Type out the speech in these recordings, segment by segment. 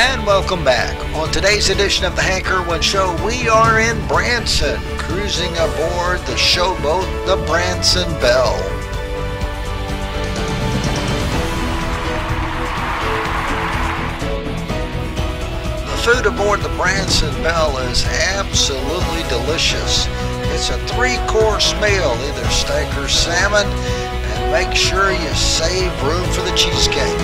And welcome back. On today's edition of the Hank Irwin Show, we are in Branson, cruising aboard the showboat, the Branson Belle. The food aboard the Branson Belle is absolutely delicious. It's a 3-course meal, either steak or salmon, and make sure you save room for the cheesecake.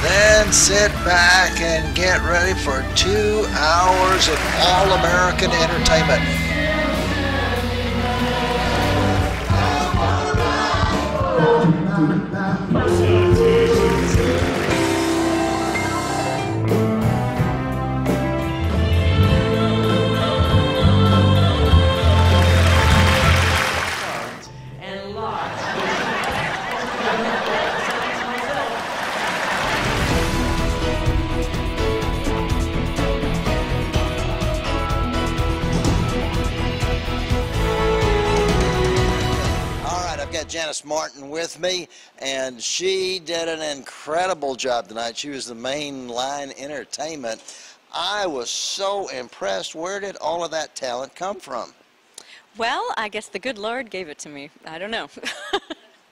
Then sit back and get ready for 2 hours of all-American entertainment. Janice Martin with me, and she did an incredible job tonight. She was the main line entertainment. I was so impressed. Where did all of that talent come from? Well, I guess the good Lord gave it to me. I don't know.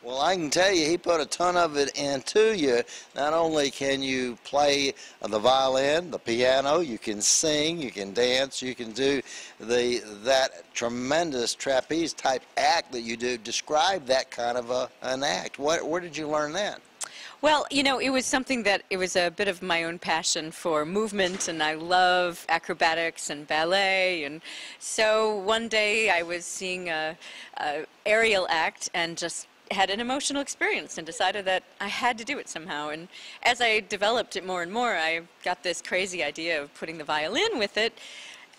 Well, I can tell you, he put a ton of it into you. Not only can you play the violin, the piano, you can sing, you can dance, you can do that tremendous trapeze type act that you do. Describe that kind of an act. Where did you learn that? Well, you know, it was something that, it was a bit of my own passion for movement, and I love acrobatics and ballet, and so one day I was seeing a aerial act and just had an emotional experience and decided that I had to do it somehow. And as I developed it more and more, I got this crazy idea of putting the violin with it,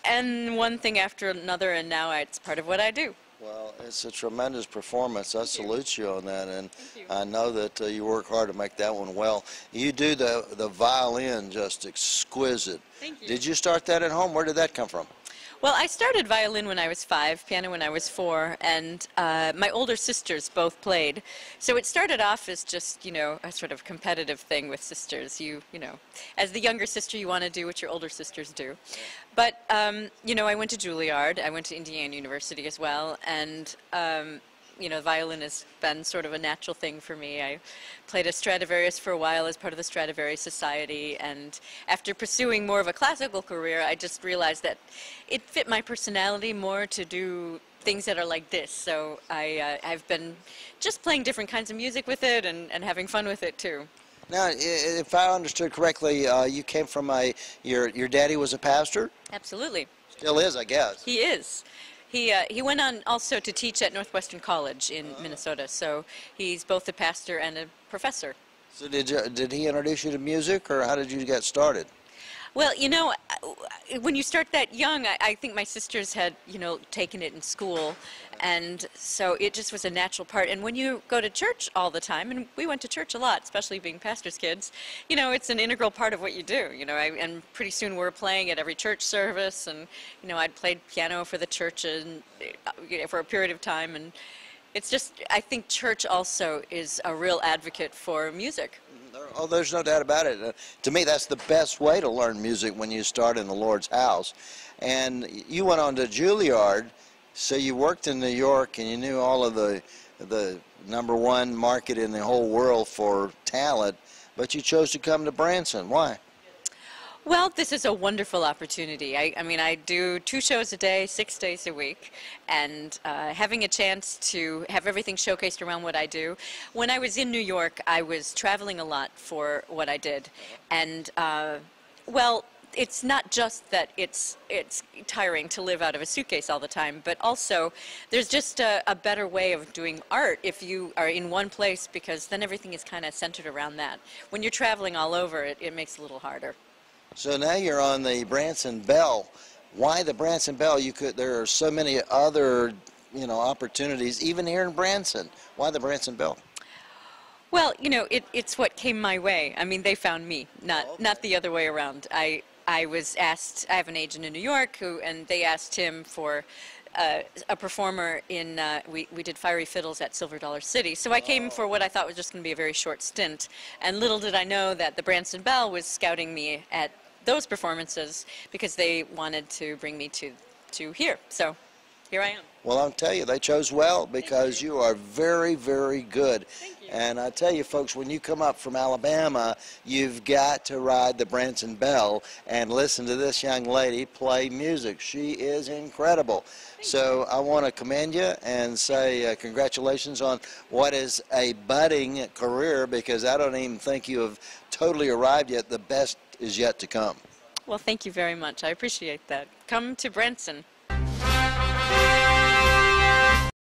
and one thing after another, and now it's part of what I do. Well, it's a tremendous performance. I salute you on that, and I know that you work hard to make that one well. You do the violin just exquisite. Thank you. Did you start that at home? Where did that come from? Well, I started violin when I was 5, piano when I was 4, and my older sisters both played. So it started off as just, you know, a sort of competitive thing with sisters. You know, as the younger sister, you want to do what your older sisters do. But, you know, I went to Juilliard. I went to Indiana University as well, and you know, violin has been sort of a natural thing for me. I played a Stradivarius for a while as part of the Stradivarius Society, and after pursuing more of a classical career, I just realized that it fit my personality more to do things that are like this. So I've been just playing different kinds of music with it and having fun with it too. Now, if I understood correctly, you came from your daddy was a pastor? Absolutely. Still is, I guess. He is. He went on also to teach at Northwestern College in Minnesota, so he's both a pastor and a professor. So did he introduce you to music, or how did you get started? Well, you know, when you start that young, I think my sisters had, you know, taken it in school, and so it just was a natural part. And when you go to church all the time, and we went to church a lot, especially being pastors' kids, you know, it's an integral part of what you do, you know, and pretty soon we're playing at every church service, and, you know, I'd played piano for the church and, for a period of time, and it's just, I think church also is a real advocate for music. Oh, there's no doubt about it. To me, that's the best way to learn music when you start in the Lord's house. And you went on to Juilliard, so you worked in New York, and you knew all of the #1 market in the whole world for talent, but you chose to come to Branson. Why? Well, this is a wonderful opportunity. I mean, I do 2 shows a day, 6 days a week, and having a chance to have everything showcased around what I do. When I was in New York, I was traveling a lot for what I did, and well, it's not just that it's tiring to live out of a suitcase all the time, but also there's just a better way of doing art if you are in one place, because then everything is kind of centered around that. When you're traveling all over, it makes it a little harder. So now you're on the Branson Belle. Why the Branson Belle? There are so many other, you know, opportunities even here in Branson. Why the Branson Belle? Well, you know, it's what came my way. I mean, they found me, not the other way around. I was asked. I have an agent in New York and they asked him for a performer in, we did Fiery Fiddles at Silver Dollar City. So I came for what I thought was just going to be a very short stint. And little did I know that the Branson Belle was scouting me at those performances because they wanted to bring me to here. So here I am. Well, I'll tell you, they chose well because you are very, very good. Thank you. And I tell you, folks, when you come up from Alabama, you've got to ride the Branson Belle and listen to this young lady play music. She is incredible. So I want to commend you and say congratulations on what is a budding career, because I don't even think you have totally arrived yet. The best is yet to come. Well, thank you very much. I appreciate that. Come to Branson.